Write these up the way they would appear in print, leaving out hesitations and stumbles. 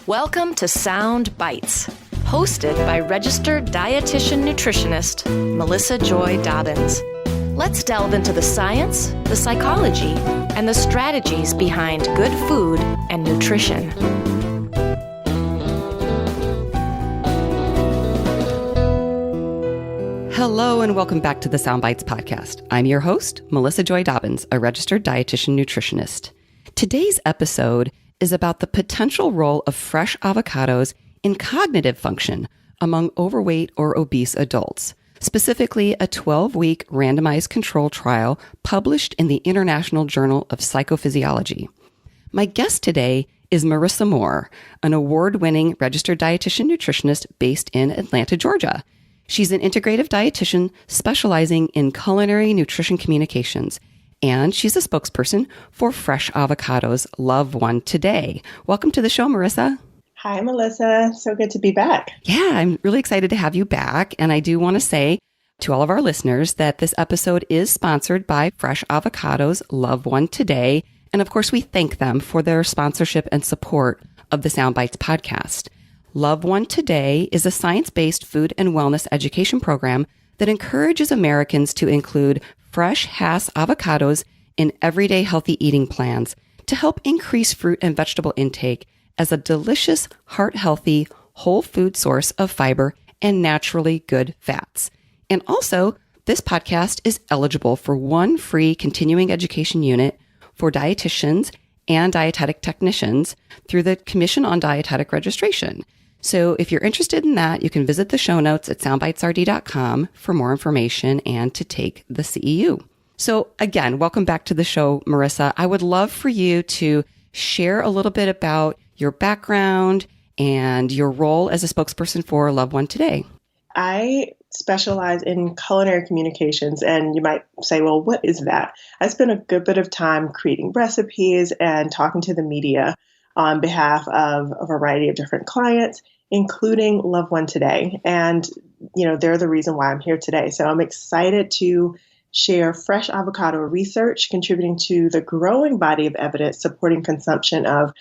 Welcome to Sound Bites, hosted by registered dietitian nutritionist Melissa Joy Dobbins. Let's delve into the science, the psychology, and the strategies behind good food and nutrition. Hello and welcome back to the Sound Bites podcast. I'm your host, Melissa Joy Dobbins, a registered dietitian nutritionist. Today's episode is about the potential role of fresh avocados in cognitive function among overweight or obese adults, specifically a 12-week randomized control trial published in the International Journal of Psychophysiology. My guest today is Marisa Moore, an award-winning registered dietitian nutritionist based in Atlanta, Georgia. She's an integrative dietitian specializing in culinary nutrition communications, and she's a spokesperson for Fresh Avocados Love One Today. Welcome to the show, Marisa. Hi, Melissa. So good to be back. Yeah, I'm really excited to have you back. And I do want to say to all of our listeners that this episode is sponsored by Fresh Avocados Love One Today. And of course, we thank them for their sponsorship and support of the Sound Bites podcast. Love One Today is a science-based food and wellness education program that encourages Americans to include fresh Hass avocados in everyday healthy eating plans to help increase fruit and vegetable intake as a delicious, heart-healthy, whole food source of fiber and naturally good fats. And also, this podcast is eligible for one free continuing education unit for dietitians and dietetic technicians through the Commission on Dietetic Registration. So if you're interested in that, you can visit the show notes at soundbitesrd.com for more information and to take the CEU. So again, welcome back to the show, Marisa. I would love for you to share a little bit about your background and your role as a spokesperson for Love One Today. I specialize in culinary communications, and you might say, well, what is that? I spent a good bit of time creating recipes and talking to the media on behalf of a variety of different clients, including Love One Today. And, they're the reason why I'm here today. So I'm excited to share fresh avocado research contributing to the growing body of evidence supporting consumption of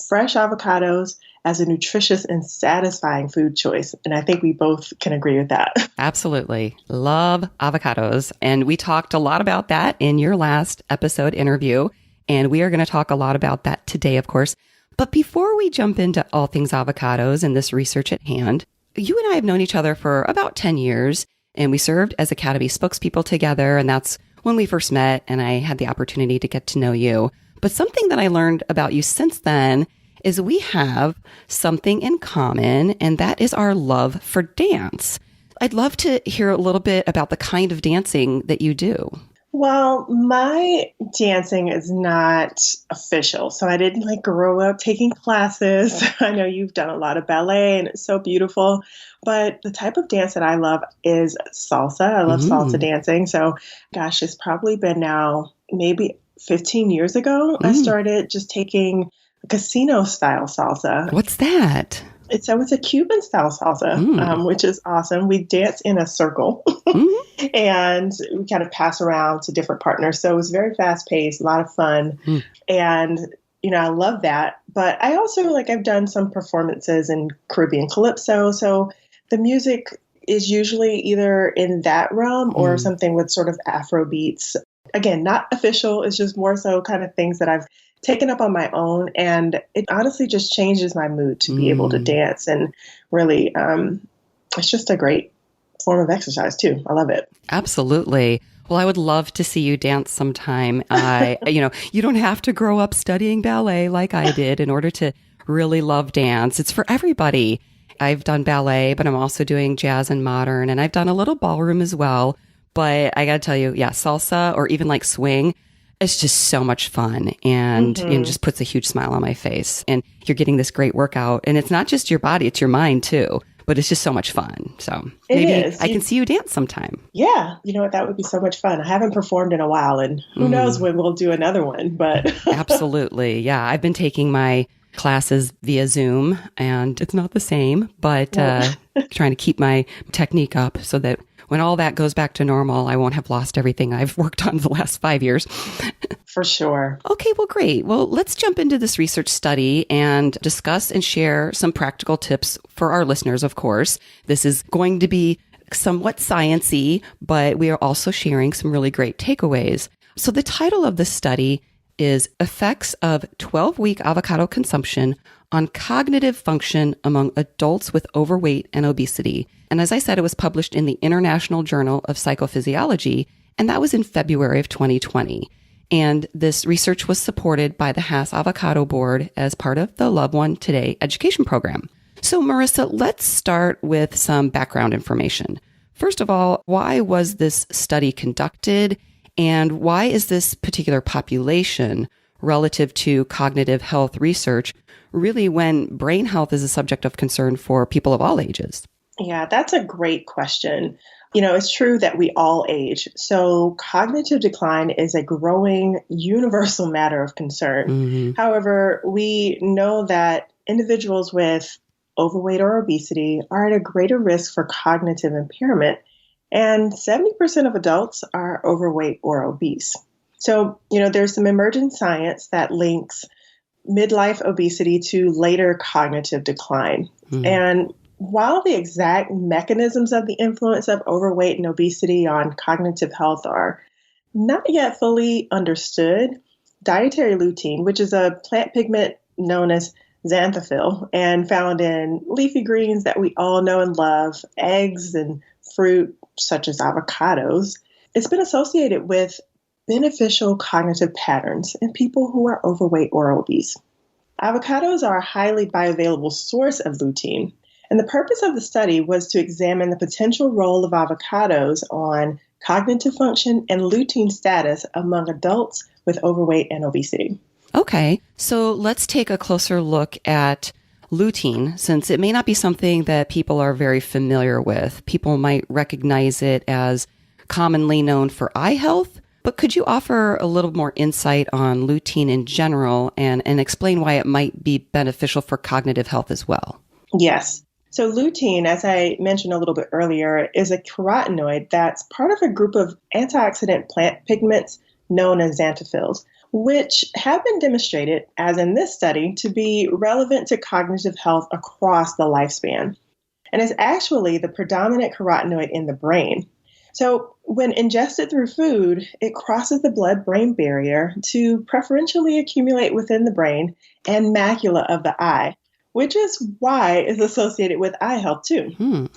fresh avocados as a nutritious and satisfying food choice. And I think we both can agree with that. Absolutely. Love avocados. And we talked a lot about that in your last episode interview. And we are going to talk a lot about that today, of course. But before we jump into all things avocados and this research at hand, you and I have known each other for about 10 years, and we served as Academy spokespeople together, and that's when we first met, and I had the opportunity to get to know you. But something that I learned about you since then is we have something in common, and that is our love for dance. I'd love to hear a little bit about the kind of dancing that you do. Well, my dancing is not official. So I didn't grow up taking classes. I know you've done a lot of ballet and it's so beautiful. But the type of dance that I love is salsa. I love salsa dancing. So gosh, it's probably been now maybe 15 years ago. I started just taking casino style salsa. What's that? It's a Cuban style salsa, which is awesome. We dance in a circle and we kind of pass around to different partners. So it was very fast paced, a lot of fun. And, I love that. But I also I've done some performances in Caribbean Calypso. So the music is usually either in that realm or something with sort of Afro beats. Again, not official. It's just more so kind of things that I've taken up on my own. And it honestly just changes my mood to be able to dance. And really, it's just a great form of exercise too. I love it. Absolutely. Well, I would love to see you dance sometime. You don't have to grow up studying ballet like I did in order to really love dance. It's for everybody. I've done ballet, but I'm also doing jazz and modern, and I've done a little ballroom as well. But I got to tell you, salsa or even swing, it's just so much fun and it just puts a huge smile on my face. And you're getting this great workout. And it's not just your body, it's your mind too. But it's just so much fun. So maybe I can see you dance sometime. Yeah. You know what? That would be so much fun. I haven't performed in a while and who knows when we'll do another one. But Absolutely. Yeah. I've been taking my classes via Zoom and it's not the same, but trying to keep my technique up so that when all that goes back to normal, I won't have lost everything I've worked on the last 5 years. For sure. Okay, well, great. Well, let's jump into this research study and discuss and share some practical tips for our listeners, of course. This is going to be somewhat sciencey, but we are also sharing some really great takeaways. So the title of the study is Effects of 12-Week Avocado Consumption on Cognitive Function Among Adults with Overweight and Obesity. And as I said, it was published in the International Journal of Psychophysiology, and that was in February of 2020. And this research was supported by the Hass Avocado Board as part of the Love One Today education program. So Marisa, let's start with some background information. First of all, why was this study conducted? And why is this particular population relative to cognitive health research really when brain health is a subject of concern for people of all ages? Yeah, that's a great question. It's true that we all age. So cognitive decline is a growing universal matter of concern. Mm-hmm. However, we know that individuals with overweight or obesity are at a greater risk for cognitive impairment, and 70% of adults are overweight or obese. So, there's some emerging science that links midlife obesity to later cognitive decline. Mm-hmm. And while the exact mechanisms of the influence of overweight and obesity on cognitive health are not yet fully understood, dietary lutein, which is a plant pigment known as xanthophyll and found in leafy greens that we all know and love, eggs and fruit such as avocados, it's been associated with beneficial cognitive patterns in people who are overweight or obese. Avocados are a highly bioavailable source of lutein, and the purpose of the study was to examine the potential role of avocados on cognitive function and lutein status among adults with overweight and obesity. Okay, so let's take a closer look at lutein, since it may not be something that people are very familiar with. People might recognize it as commonly known for eye health, but could you offer a little more insight on lutein in general and explain why it might be beneficial for cognitive health as well? Yes. So lutein, as I mentioned a little bit earlier, is a carotenoid that's part of a group of antioxidant plant pigments known as xanthophylls, which have been demonstrated, as in this study, to be relevant to cognitive health across the lifespan. And is actually the predominant carotenoid in the brain. So when ingested through food, it crosses the blood-brain barrier to preferentially accumulate within the brain and macula of the eye, which is why it's associated with eye health too.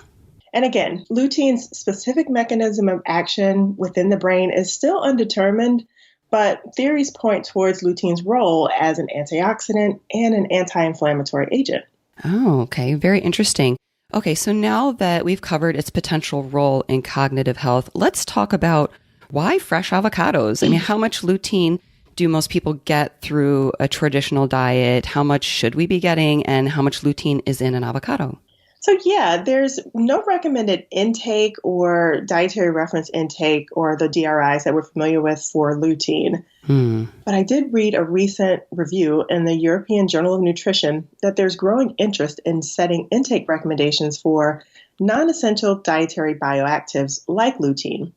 And again, lutein's specific mechanism of action within the brain is still undetermined, but theories point towards lutein's role as an antioxidant and an anti-inflammatory agent. Oh, okay. Very interesting. Okay, so now that we've covered its potential role in cognitive health, let's talk about why fresh avocados. I mean, how much lutein do most people get through a traditional diet? How much should we be getting? And how much lutein is in an avocado? So yeah, there's no recommended intake or dietary reference intake or the DRIs that we're familiar with for lutein. But I did read a recent review in the European Journal of Nutrition that there's growing interest in setting intake recommendations for non-essential dietary bioactives like lutein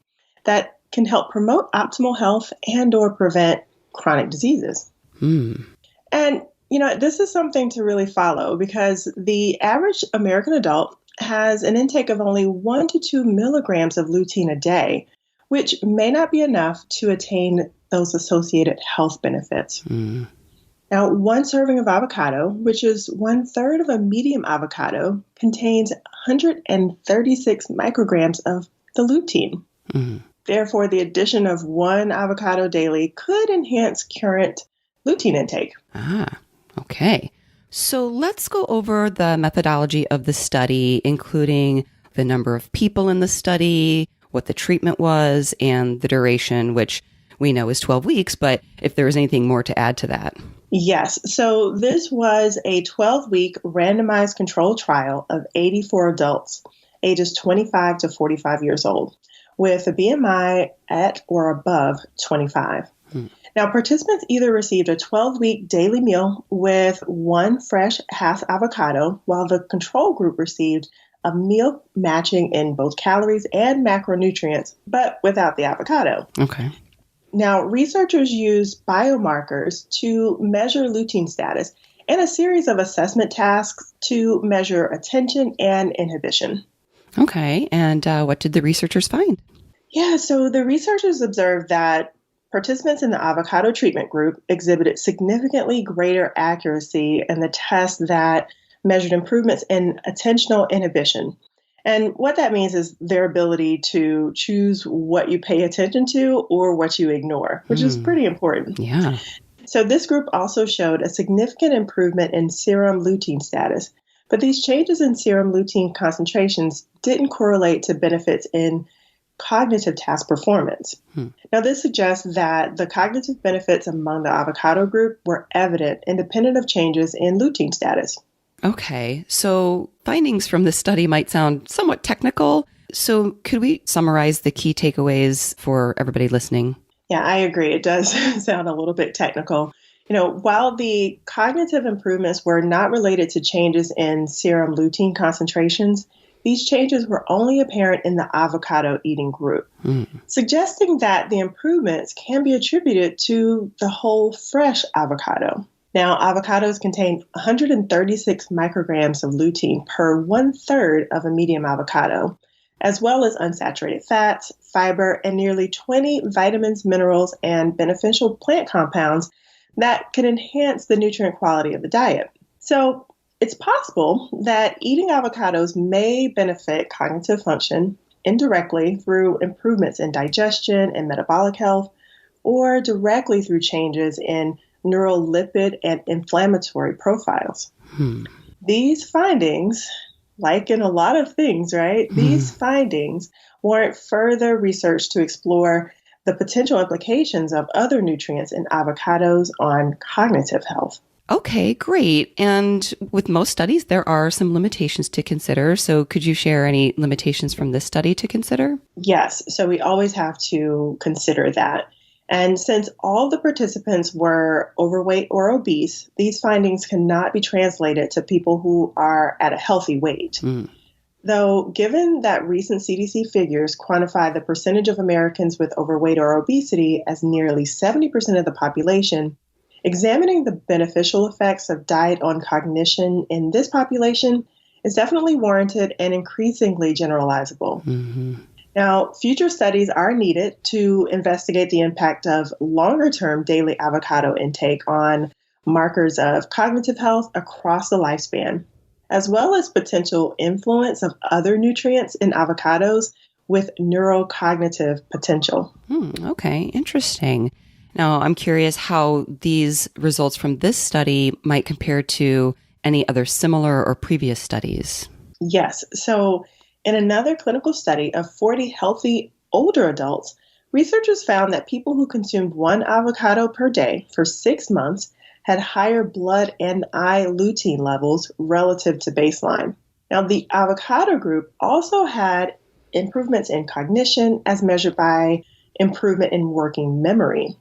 that can help promote optimal health and or prevent chronic diseases. And this is something to really follow because the average American adult has an intake of only 1 to 2 milligrams of lutein a day, which may not be enough to attain those associated health benefits. Now, 1 serving of avocado, which is 1/3 of a medium avocado, contains 136 micrograms of the lutein. Therefore, the addition of 1 avocado daily could enhance current lutein intake. Okay. So let's go over the methodology of the study, including the number of people in the study, what the treatment was, and the duration, which we know is 12 weeks, but if there is anything more to add to that. Yes. So this was a 12-week randomized controlled trial of 84 adults, ages 25 to 45 years old, with a BMI at or above 25. Now, participants either received a 12-week daily meal with 1 fresh Hass avocado, while the control group received a meal matching in both calories and macronutrients, but without the avocado. Okay. Now, researchers used biomarkers to measure lutein status and a series of assessment tasks to measure attention and inhibition. Okay. And what did the researchers find? Yeah, so the researchers observed that participants in the avocado treatment group exhibited significantly greater accuracy in the tests that measured improvements in attentional inhibition. And what that means is their ability to choose what you pay attention to or what you ignore, which is pretty important. Yeah. So this group also showed a significant improvement in serum lutein status. But these changes in serum lutein concentrations didn't correlate to benefits in cognitive task performance. Now, this suggests that the cognitive benefits among the avocado group were evident, independent of changes in lutein status. Okay. So findings from this study might sound somewhat technical. So could we summarize the key takeaways for everybody listening? Yeah, I agree. It does sound a little bit technical. While the cognitive improvements were not related to changes in serum lutein concentrations, these changes were only apparent in the avocado eating group, suggesting that the improvements can be attributed to the whole fresh avocado. Now, avocados contain 136 micrograms of lutein per 1/3 of a medium avocado, as well as unsaturated fats, fiber, and nearly 20 vitamins, minerals, and beneficial plant compounds that can enhance the nutrient quality of the diet. So it's possible that eating avocados may benefit cognitive function indirectly through improvements in digestion and metabolic health, or directly through changes in neurolipid and inflammatory profiles. These findings, like in a lot of things, right? These findings warrant further research to explore the potential implications of other nutrients in avocados on cognitive health. Okay, great. And with most studies, there are some limitations to consider. So could you share any limitations from this study to consider? Yes. So we always have to consider that. And since all the participants were overweight or obese, these findings cannot be translated to people who are at a healthy weight. Though, given that recent CDC figures quantify the percentage of Americans with overweight or obesity as nearly 70% of the population, examining the beneficial effects of diet on cognition in this population is definitely warranted and increasingly generalizable. Now, future studies are needed to investigate the impact of longer-term daily avocado intake on markers of cognitive health across the lifespan, as well as potential influence of other nutrients in avocados with neurocognitive potential. Okay, interesting. Now, I'm curious how these results from this study might compare to any other similar or previous studies. Yes. So in another clinical study of 40 healthy older adults, researchers found that people who consumed one avocado per day for 6 months had higher blood and eye lutein levels relative to baseline. Now, the avocado group also had improvements in cognition as measured by improvement in working memory.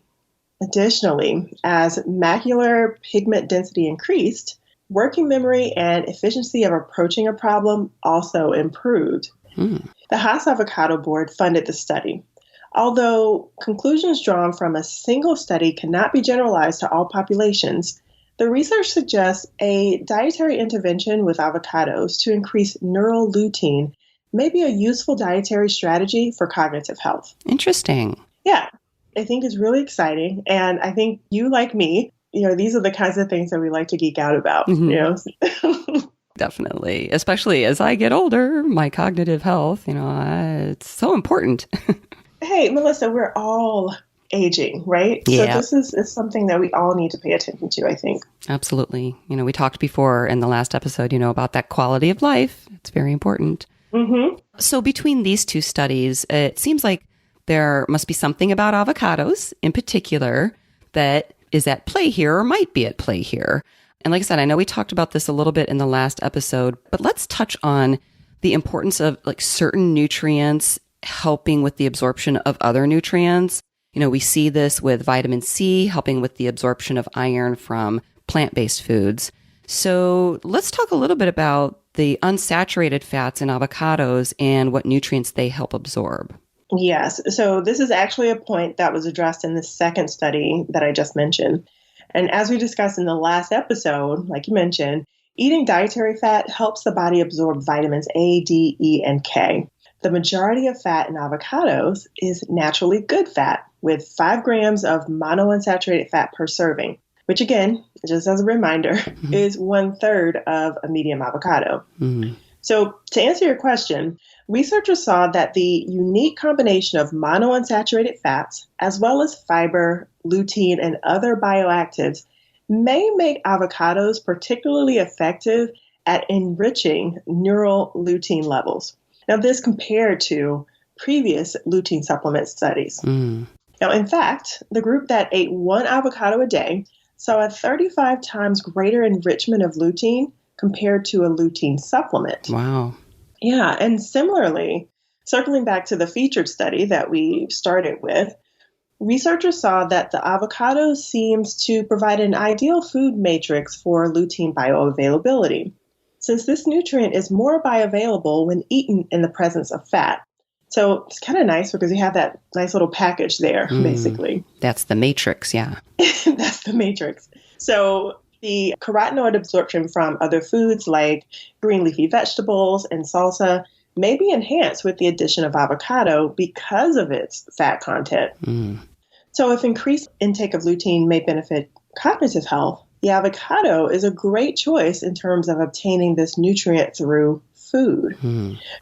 Additionally, as macular pigment density increased, working memory and efficiency of approaching a problem also improved. The Hass Avocado Board funded the study. Although conclusions drawn from a single study cannot be generalized to all populations, the research suggests a dietary intervention with avocados to increase neural lutein may be a useful dietary strategy for cognitive health. Interesting. Yeah, I think it's really exciting. And I think you, like me, these are the kinds of things that we like to geek out about, Definitely. Especially as I get older, my cognitive health, it's so important. Hey, Melissa, we're all aging, right? Yeah. So this is something that we all need to pay attention to, I think. Absolutely. We talked before in the last episode, about that quality of life. It's very important. So between these two studies, it seems like there must be something about avocados in particular that is at play here or might be at play here. And like I said, I know we talked about this a little bit in the last episode, but let's touch on the importance of certain nutrients helping with the absorption of other nutrients. We see this with vitamin C helping with the absorption of iron from plant-based foods. So let's talk a little bit about the unsaturated fats in avocados and what nutrients they help absorb. Yes. So this is actually a point that was addressed in the second study that I just mentioned. And as we discussed in the last episode, like you mentioned, eating dietary fat helps the body absorb vitamins A, D, E, and K. The majority of fat in avocados is naturally good fat, with 5 grams of monounsaturated fat per serving, which again, just as a reminder, is 1/3 of a medium avocado. So to answer your question, researchers saw that the unique combination of monounsaturated fats, as well as fiber, lutein, and other bioactives, may make avocados particularly effective at enriching neural lutein levels. Now, this compared to previous lutein supplement studies. Now, in fact, the group that ate 1 avocado a day saw a 35 times greater enrichment of lutein compared to a lutein supplement. Wow. Yeah, and similarly, circling back to the featured study that we started with, researchers saw that the avocado seems to provide an ideal food matrix for lutein bioavailability, since this nutrient is more bioavailable when eaten in the presence of fat. So it's kind of nice because you have that nice little package there, basically. That's the matrix, yeah. That's the matrix. So the carotenoid absorption from other foods like green leafy vegetables and salsa may be enhanced with the addition of avocado because of its fat content. So if increased intake of lutein may benefit cognitive health, the avocado is a great choice in terms of obtaining this nutrient through food.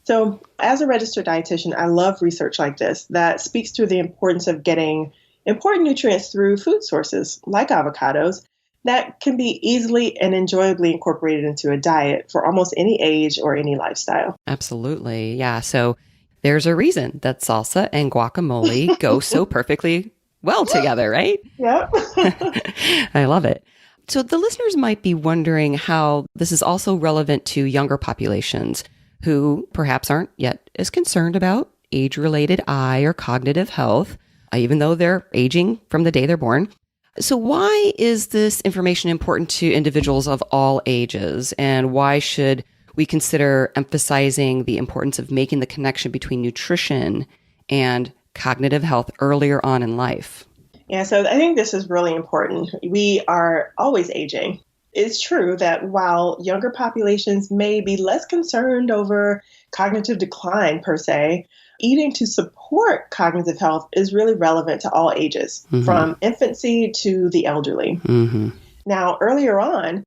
So as a registered dietitian, I love research like this that speaks to the importance of getting important nutrients through food sources like avocados that can be easily and enjoyably incorporated into a diet for almost any age or any lifestyle. Absolutely. Yeah. So there's a reason that salsa and guacamole go so perfectly well together, right? Yeah. I love it. So the listeners might be wondering how this is also relevant to younger populations who perhaps aren't yet as concerned about age-related eye or cognitive health, even though they're aging from the day they're born. So why is this information important to individuals of all ages? And why should we consider emphasizing the importance of making the connection between nutrition and cognitive health earlier on in life? Yeah, so I think this is really important. We are always aging. It's true that while younger populations may be less concerned over cognitive decline per se, eating to support cognitive health is really relevant to all ages, from infancy to the elderly. Now, earlier on,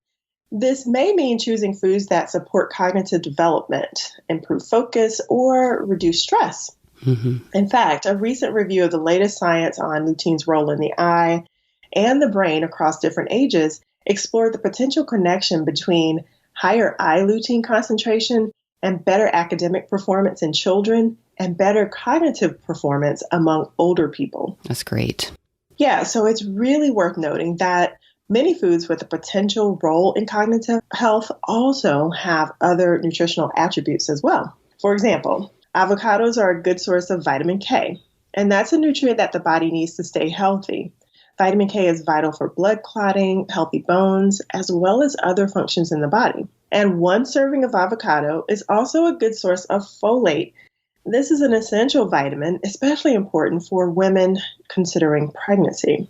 this may mean choosing foods that support cognitive development, improve focus, or reduce stress. In fact, a recent review of the latest science on lutein's role in the eye and the brain across different ages explored the potential connection between higher eye lutein concentration and better academic performance in children and better cognitive performance among older people. That's great. Yeah, so it's really worth noting that many foods with a potential role in cognitive health also have other nutritional attributes as well. For example, avocados are a good source of vitamin K, and that's a nutrient that the body needs to stay healthy. Vitamin K is vital for blood clotting, healthy bones, as well as other functions in the body. And 1 serving of avocado is also a good source of folate. This is an essential vitamin, especially important for women considering pregnancy.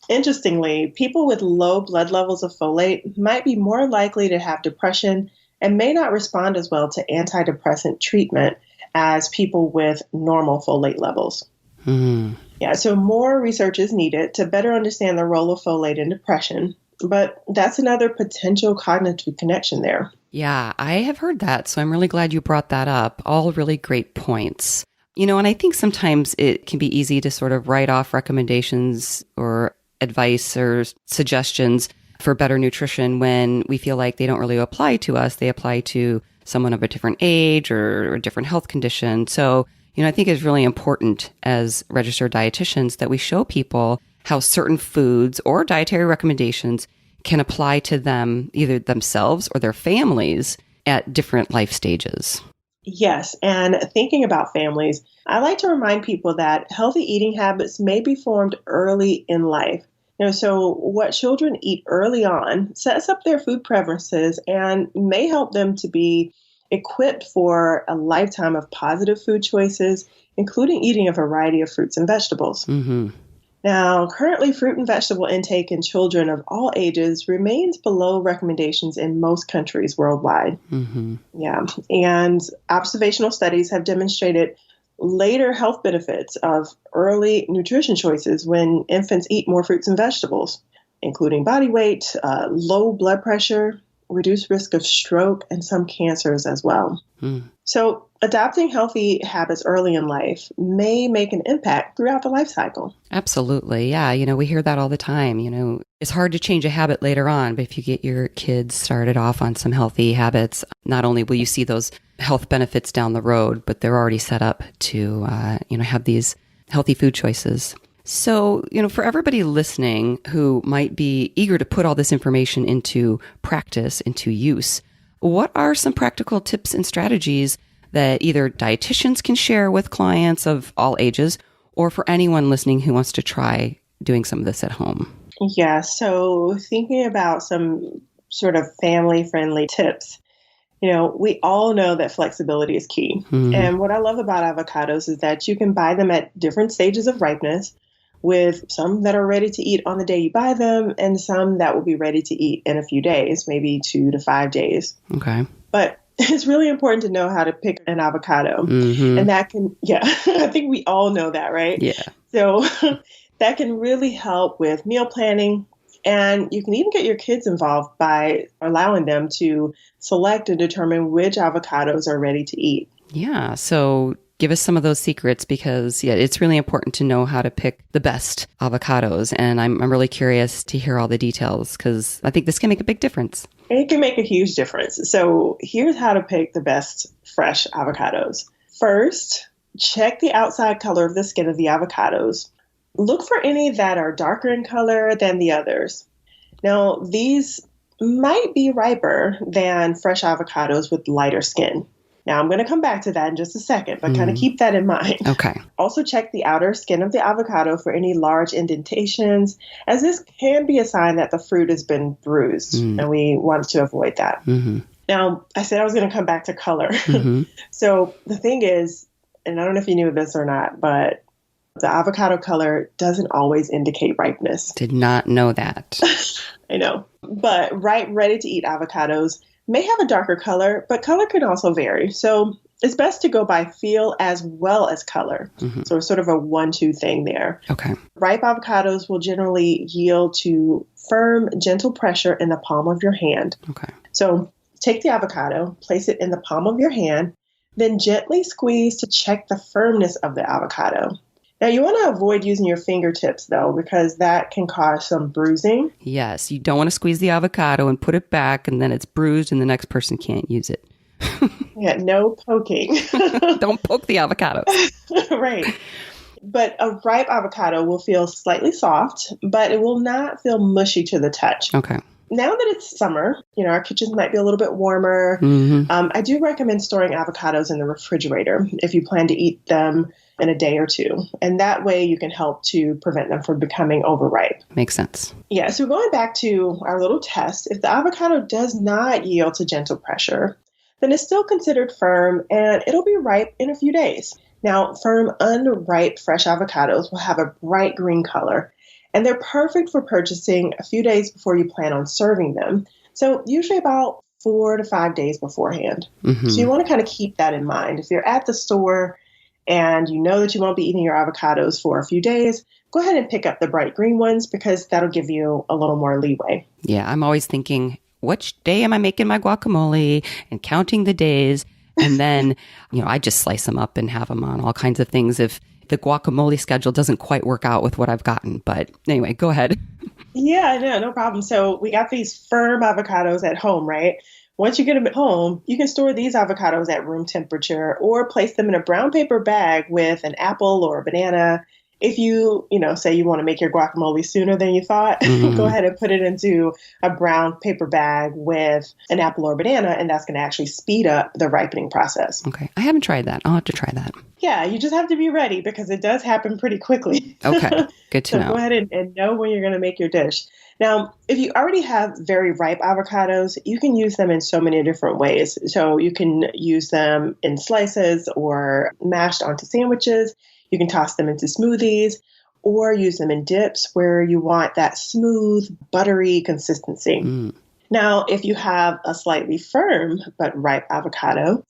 Interestingly, people with low blood levels of folate might be more likely to have depression and may not respond as well to antidepressant treatment as people with normal folate levels. Yeah, so more research is needed to better understand the role of folate in depression, but that's another potential cognitive connection there. Yeah, I have heard that, so I'm really glad you brought that up. All really great points. You know, and I think sometimes it can be easy to sort of write off recommendations or advice or suggestions for better nutrition when we feel like they don't really apply to us. They apply to someone of a different age or a different health condition. So, you know, I think it's really important as registered dietitians that we show people how certain foods or dietary recommendations can apply to them, either themselves or their families at different life stages. Yes, and thinking about families, I like to remind people that healthy eating habits may be formed early in life. So what children eat early on sets up their food preferences and may help them to be equipped for a lifetime of positive food choices, including eating a variety of fruits and vegetables. Mm-hmm. Now, currently, fruit and vegetable intake in children of all ages remains below recommendations in most countries worldwide. Mm-hmm. Yeah. And observational studies have demonstrated later health benefits of early nutrition choices when infants eat more fruits and vegetables, including body weight, low blood pressure, reduced risk of stroke, and some cancers as well. So adopting healthy habits early in life may make an impact throughout the life cycle. Absolutely. Yeah. We hear that all the time. It's hard to change a habit later on, but if you get your kids started off on some healthy habits, not only will you see those health benefits down the road, but they're already set up to, have these healthy food choices. So, for everybody listening who might be eager to put all this information into practice, into use, what are some practical tips and strategies that either dietitians can share with clients of all ages, or for anyone listening who wants to try doing some of this at home? Yeah, so thinking about some sort of family-friendly tips, we all know that flexibility is key. Mm-hmm. And what I love about avocados is that you can buy them at different stages of ripeness, with some that are ready to eat on the day you buy them and some that will be ready to eat in a few days, maybe 2 to 5 days. Okay. But it's really important to know how to pick an avocado. Mm-hmm. And that can, I think we all know that, right? Yeah. So that can really help with meal planning. And you can even get your kids involved by allowing them to select and determine which avocados are ready to eat. Yeah. So give us some of those secrets, because it's really important to know how to pick the best avocados. And I'm really curious to hear all the details, because I think this can make a big difference. It can make a huge difference. So here's how to pick the best fresh avocados. First, check the outside color of the skin of the avocados. Look for any that are darker in color than the others. Now, these might be riper than fresh avocados with lighter skin. Now, I'm going to come back to that in just a second, but kind of keep that in mind. Okay. Also check the outer skin of the avocado for any large indentations, as this can be a sign that the fruit has been bruised, and we want to avoid that. Mm-hmm. Now, I said I was going to come back to color. Mm-hmm. So the thing is, and I don't know if you knew this or not, but the avocado color doesn't always indicate ripeness. Did not know that. I know. But ripe, ready-to-eat avocados may have a darker color, but color can also vary. So it's best to go by feel as well as color. Mm-hmm. So it's sort of a 1-2 thing there. Okay. Ripe avocados will generally yield to firm, gentle pressure in the palm of your hand. Okay. So take the avocado, place it in the palm of your hand, then gently squeeze to check the firmness of the avocado. Now, you want to avoid using your fingertips, though, because that can cause some bruising. Yes, you don't want to squeeze the avocado and put it back, and then it's bruised and the next person can't use it. Yeah, no poking. Don't poke the avocado. Right. But a ripe avocado will feel slightly soft, but it will not feel mushy to the touch. Okay. Now that it's summer, our kitchens might be a little bit warmer. Mm-hmm. I do recommend storing avocados in the refrigerator if you plan to eat them in a day or two. And that way you can help to prevent them from becoming overripe. Makes sense. Yeah, so going back to our little test, if the avocado does not yield to gentle pressure, then it's still considered firm and it'll be ripe in a few days. Now, firm, unripe fresh avocados will have a bright green color, and they're perfect for purchasing a few days before you plan on serving them. So usually about 4 to 5 days beforehand. Mm-hmm. So you want to kind of keep that in mind. If you're at the store and you know that you won't be eating your avocados for a few days, go ahead and pick up the bright green ones, because that'll give you a little more leeway. Yeah, I'm always thinking, which day am I making my guacamole, and counting the days. And then, I just slice them up and have them on all kinds of things if the guacamole schedule doesn't quite work out with what I've gotten. But anyway, go ahead. Yeah, no problem. So we got these firm avocados at home, right? Once you get them at home, you can store these avocados at room temperature or place them in a brown paper bag with an apple or a banana if you say you want to make your guacamole sooner than you thought, go ahead and put it into a brown paper bag with an apple or banana, and that's going to actually speed up the ripening process. Okay. I haven't tried that. I'll have to try that. Yeah, you just have to be ready because it does happen pretty quickly. Okay. Good to So know. go ahead and know when you're going to make your dish. Now, if you already have very ripe avocados, you can use them in so many different ways. So you can use them in slices or mashed onto sandwiches. You can toss them into smoothies or use them in dips where you want that smooth, buttery consistency. Now, if you have a slightly firm but ripe avocado,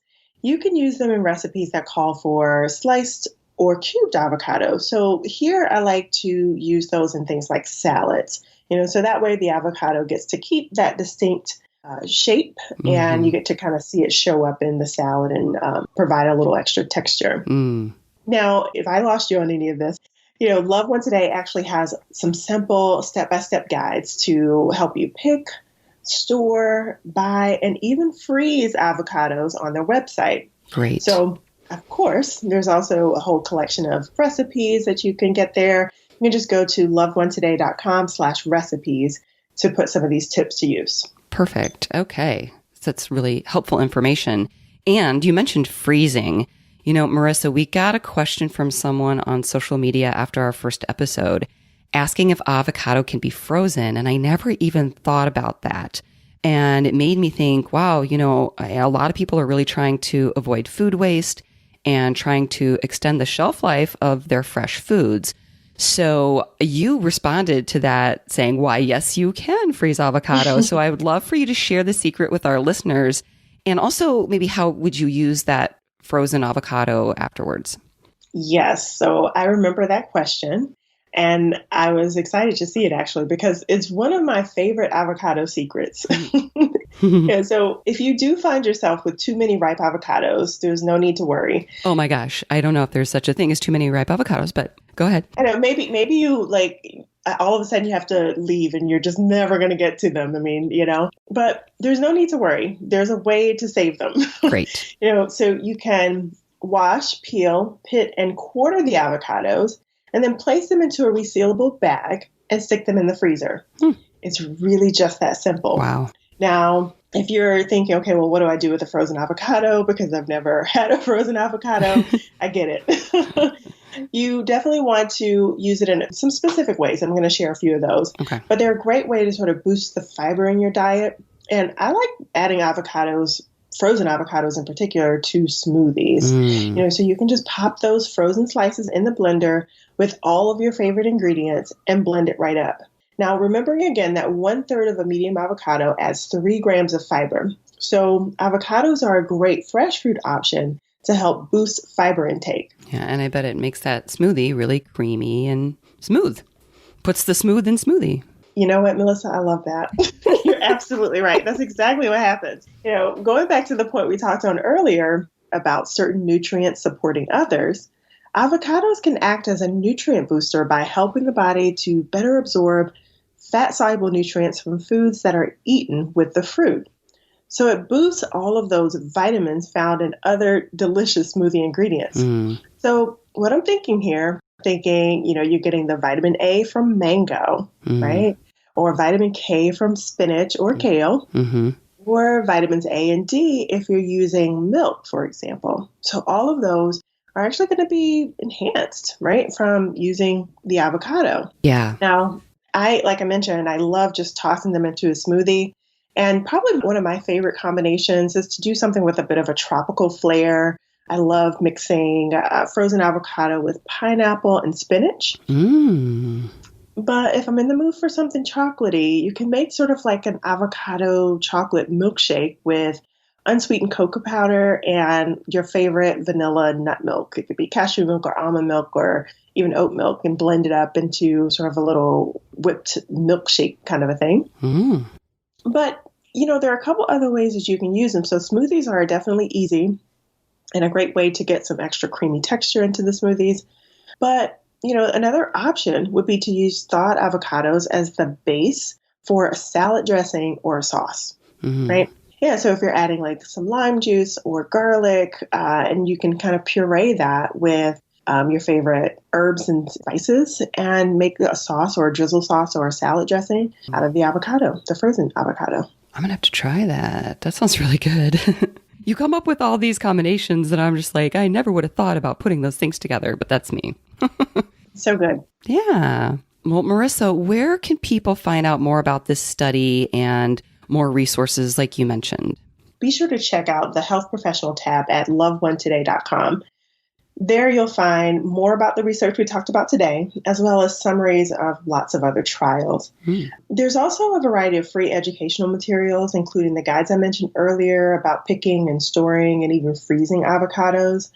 you can use them in recipes that call for sliced or cubed avocado. So here I like to use those in things like salads, so that way the avocado gets to keep that distinct shape and you get to kind of see it show up in the salad and provide a little extra texture. Now, if I lost you on any of this, Love One Today actually has some simple step-by-step guides to help you pick, store, buy, and even freeze avocados on their website. Great. So, of course, there's also a whole collection of recipes that you can get there. You can just go to loveonetoday.com/recipes to put some of these tips to use. Perfect. Okay. That's really helpful information. And you mentioned freezing. Marisa, we got a question from someone on social media after our first episode asking if avocado can be frozen. And I never even thought about that. And it made me think, wow, a lot of people are really trying to avoid food waste and trying to extend the shelf life of their fresh foods. So you responded to that saying, why, yes, you can freeze avocado. So I would love for you to share the secret with our listeners. And also maybe how would you use that frozen avocado afterwards? Yes. So I remember that question. And I was excited to see it actually, because it's one of my favorite avocado secrets. And so if you do find yourself with too many ripe avocados, there's no need to worry. Oh my gosh. I don't know if there's such a thing as too many ripe avocados, but go ahead. I know maybe you all of a sudden you have to leave and you're just never going to get to them. But there's no need to worry. There's a way to save them. Great. So you can wash, peel, pit, and quarter the avocados, and then place them into a resealable bag and stick them in the freezer. It's really just that simple. Wow. Now, if you're thinking, okay, well, what do I do with a frozen avocado? Because I've never had a frozen avocado. I get it. You definitely want to use it in some specific ways. I'm going to share a few of those. Okay. But they're a great way to sort of boost the fiber in your diet. And I like adding avocados, frozen avocados in particular, to smoothies. So you can just pop those frozen slices in the blender with all of your favorite ingredients and blend it right up. Now, remembering again that 1/3 of a medium avocado adds 3 grams of fiber. So avocados are a great fresh fruit option to help boost fiber intake. Yeah, and I bet it makes that smoothie really creamy and smooth. Puts the smooth in smoothie. You know what, Melissa? I love that. You're absolutely right. That's exactly what happens. Going back to the point we talked on earlier about certain nutrients supporting others, avocados can act as a nutrient booster by helping the body to better absorb fat-soluble nutrients from foods that are eaten with the fruit. So it boosts all of those vitamins found in other delicious smoothie ingredients. So what I'm thinking here, you're getting the vitamin A from mango, right? Or vitamin K from spinach or kale, or vitamins A and D if you're using milk, for example. So all of those are actually going to be enhanced, right, from using the avocado. Yeah. Now, like I mentioned, I love just tossing them into a smoothie. And probably one of my favorite combinations is to do something with a bit of a tropical flair. I love mixing frozen avocado with pineapple and spinach. But if I'm in the mood for something chocolatey, you can make sort of like an avocado chocolate milkshake with unsweetened cocoa powder and your favorite vanilla nut milk. It could be cashew milk or almond milk or even oat milk, and blend it up into sort of a little whipped milkshake kind of a thing. But, there are a couple other ways that you can use them. So smoothies are definitely easy and a great way to get some extra creamy texture into the smoothies. But, another option would be to use thawed avocados as the base for a salad dressing or a sauce, right? Yeah, so if you're adding like some lime juice or garlic, and you can kind of puree that with your favorite herbs and spices and make a sauce or a drizzle sauce or a salad dressing out of the avocado, the frozen avocado. I'm going to have to try that. That sounds really good. You come up with all these combinations and I'm just like, I never would have thought about putting those things together, but that's me. So good. Yeah. Well, Marisa, where can people find out more about this study and more resources like you mentioned? Be sure to check out the health professional tab at loveonetoday.com. There you'll find more about the research we talked about today, as well as summaries of lots of other trials. There's also a variety of free educational materials, including the guides I mentioned earlier about picking and storing and even freezing avocados.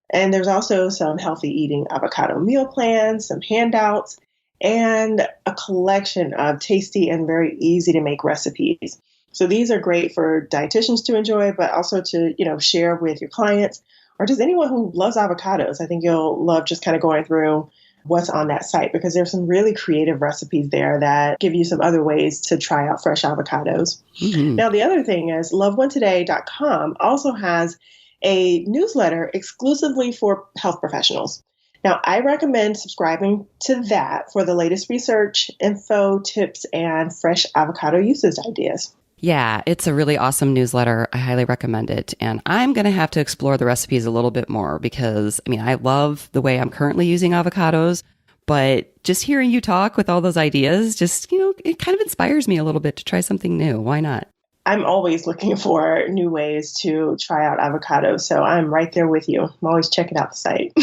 And there's also some healthy eating avocado meal plans, some handouts, and a collection of tasty and very easy to make recipes. So these are great for dietitians to enjoy, but also to, share with your clients or just anyone who loves avocados. I think you'll love just kind of going through what's on that site because there's some really creative recipes there that give you some other ways to try out fresh avocados. Now, the other thing is loveonetoday.com also has a newsletter exclusively for health professionals. Now, I recommend subscribing to that for the latest research, info, tips, and fresh avocado usage ideas. Yeah, it's a really awesome newsletter. I highly recommend it. And I'm going to have to explore the recipes a little bit more because, I love the way I'm currently using avocados, but just hearing you talk with all those ideas, just, it kind of inspires me a little bit to try something new. Why not? I'm always looking for new ways to try out avocados, so I'm right there with you. I'm always checking out the site.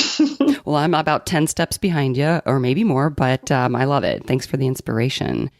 Well, I'm about 10 steps behind you, or maybe more, but I love it. Thanks for the inspiration.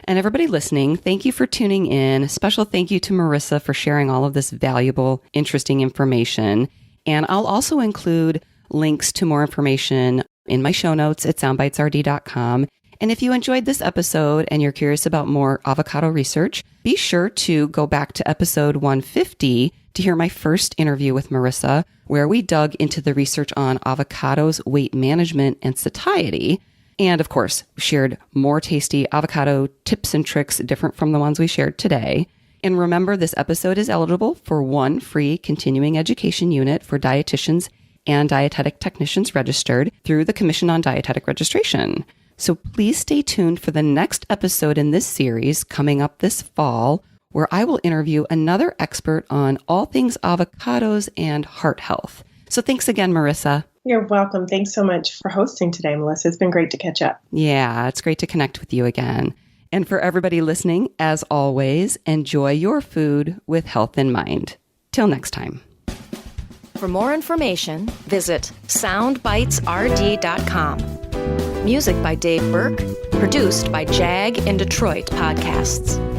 And everybody listening, thank you for tuning in. A special thank you to Marisa for sharing all of this valuable, interesting information. And I'll also include links to more information in my show notes at soundbitesrd.com. And if you enjoyed this episode and you're curious about more avocado research, be sure to go back to episode 150 to hear my first interview with Marisa, where we dug into the research on avocados, weight management, and satiety. And of course, shared more tasty avocado tips and tricks different from the ones we shared today. And remember, this episode is eligible for one free continuing education unit for dietitians and dietetic technicians registered through the Commission on Dietetic Registration. So please stay tuned for the next episode in this series coming up this fall, where I will interview another expert on all things avocados and heart health. So thanks again, Marisa. You're welcome. Thanks so much for hosting today, Melissa. It's been great to catch up. Yeah, it's great to connect with you again. And for everybody listening, as always, enjoy your food with health in mind. Till next time. For more information, visit soundbitesrd.com. Music by Dave Burke, produced by Jag in Detroit Podcasts.